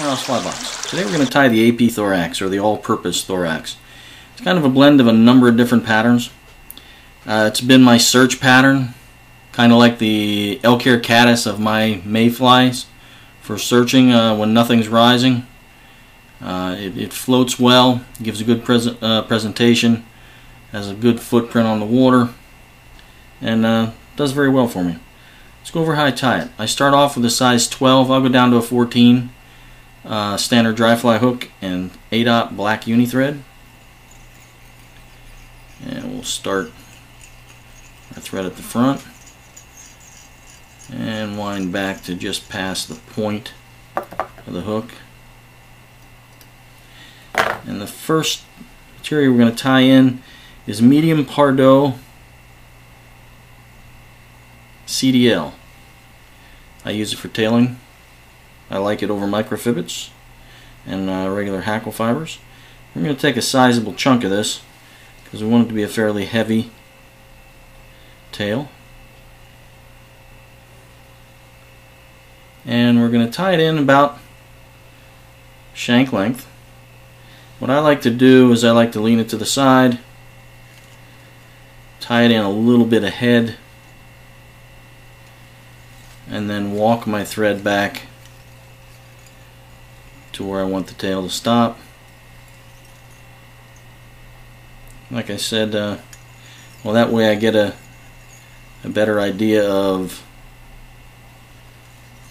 House Fly Box. Today we're going to tie the AP Thorax, or the all-purpose thorax. It's kind of a blend of a number of different patterns. It's been my search pattern, kind of like the elk hair caddis of my mayflies, for searching when nothing's rising. It floats well, gives a good presentation, has a good footprint on the water, and does very well for me. Let's go over how I tie it. I start off with a size 12. I'll go down to a 14 standard dry fly hook and 8/0 black uni thread. And we'll start our thread at the front and wind back to just past the point of the hook. And the first material we're going to tie in is medium Pardo CDL. I use it for tailing. I like it over microfibrils and regular hackle fibers. We're going to take a sizable chunk of this because we want it to be a fairly heavy tail. And we're going to tie it in about shank length. What I like to do is I like to lean it to the side, tie it in a little bit ahead, and then walk my thread back to where I want the tail to stop. Like I said, well, that way I get a better idea of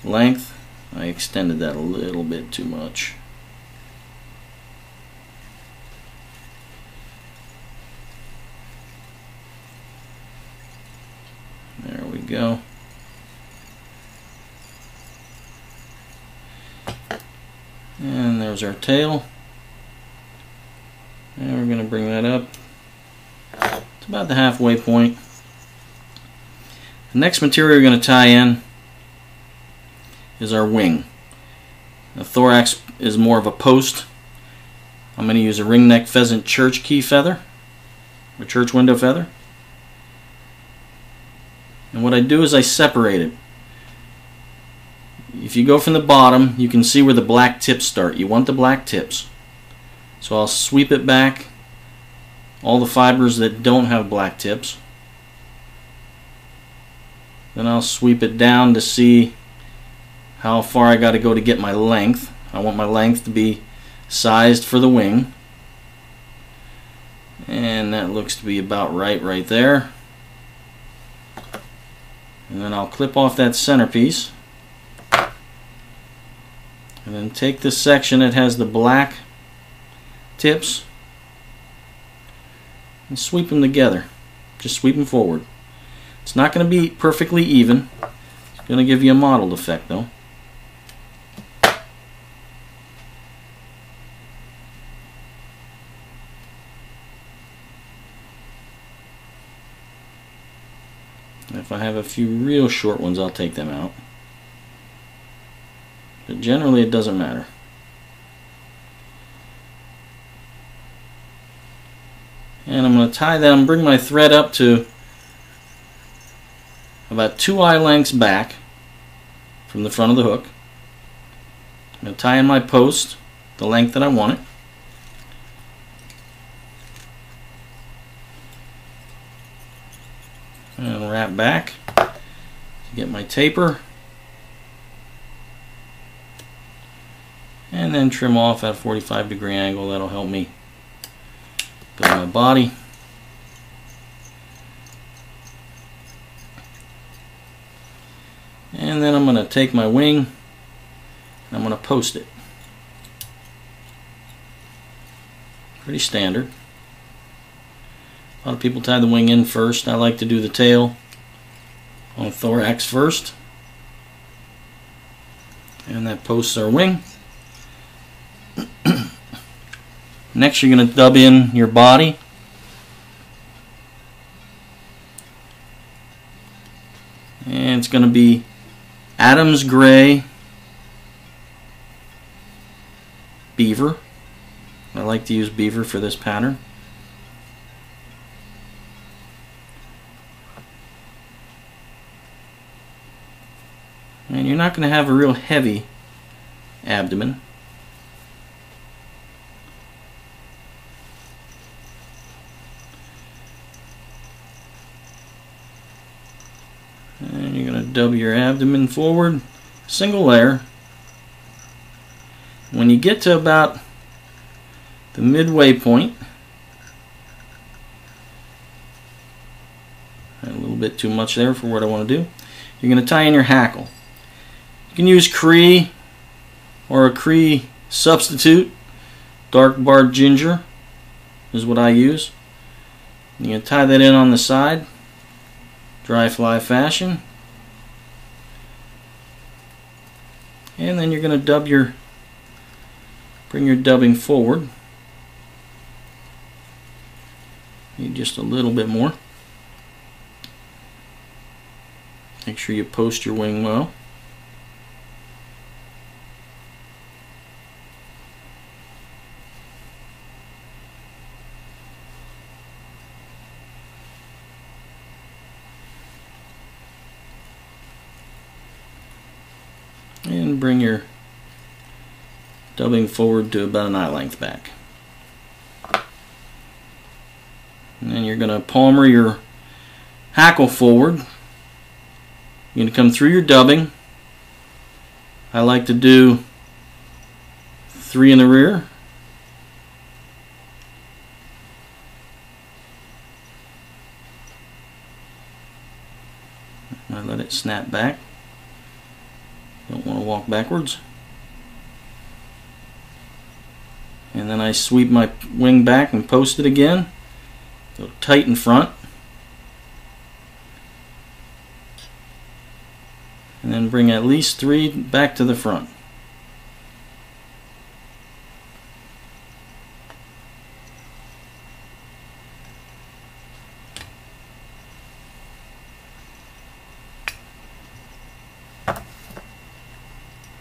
length. I extended that a little bit too much. There we go. And there's our tail. And we're going to bring that up. It's about the halfway point. The next material we're going to tie in is our wing. The thorax is more of a post. I'm going to use a ringneck pheasant church key feather, or church window feather. And what I do is I separate it. If you go from the bottom, you can see where the black tips start. You want the black tips. So I'll sweep it back, all the fibers that don't have black tips. Then I'll sweep it down to see how far I got to go to get my length. I want my length to be sized for the wing. And that looks to be about right there. And then I'll clip off that centerpiece. And then take this section that has the black tips and sweep them together. Just sweep them forward. It's not going to be perfectly even. It's going to give you a mottled effect though. If I have a few real short ones, I'll take them out. But generally it doesn't matter. And I'm going to tie that and bring my thread up to about 2 eye lengths back from the front of the hook. I'm going to tie in my post the length that I want it. And wrap back to get my taper. And then trim off at a 45-degree angle. That'll help me build my body. And then I'm going to take my wing and I'm going to post it. Pretty standard. A lot of people tie the wing in first. I like to do the tail on the thorax first. And that posts our wing. Next you're going to dub in your body. And it's going to be Adams Gray beaver. I like to use beaver for this pattern. And you're not going to have a real heavy abdomen. And you're going to dub your abdomen forward, single layer. When you get to about the midway point, a little bit too much there for what I want to do, you're going to tie in your hackle. You can use Cree or a Cree substitute. Dark barred ginger is what I use. You're going to tie that in on the side, dry fly fashion. And then you're going to bring your dubbing forward. Need just a little bit more. Make sure you post your wing well. And bring your dubbing forward to about an eye length back. And then you're going to palmer your hackle forward. You're going to come through your dubbing. I like to do 3 in the rear. I let it snap back. Don't want to walk backwards. And then I sweep my wing back and post it again. Go tight in front. And then bring at least 3 back to the front.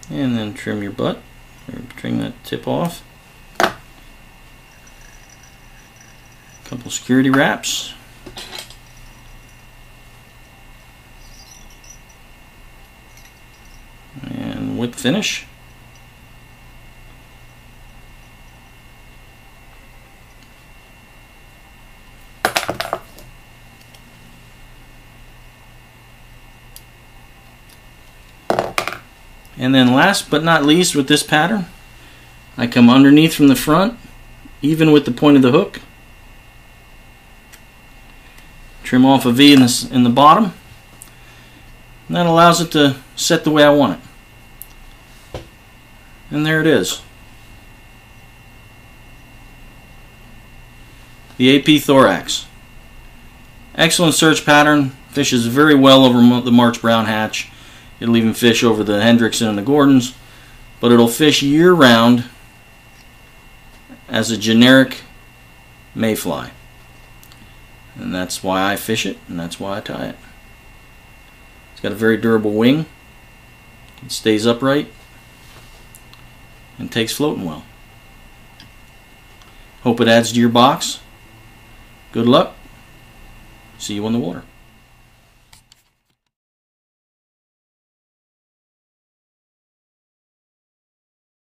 And then trim your butt, or trim that tip off. Couple security wraps. And whip finish. And then last but not least with this pattern, I come underneath from the front, even with the point of the hook. Trim off a V in the bottom. And that allows it to set the way I want it. And there it is. The AP Thorax. Excellent search pattern. Fishes very well over the March Brown hatch. It'll even fish over the Hendrickson and the Gordons. But it'll fish year-round as a generic mayfly. And that's why I fish it, and that's why I tie it. It's got a very durable wing. It stays upright and takes floating well. Hope it adds to your box. Good luck. See you on the water.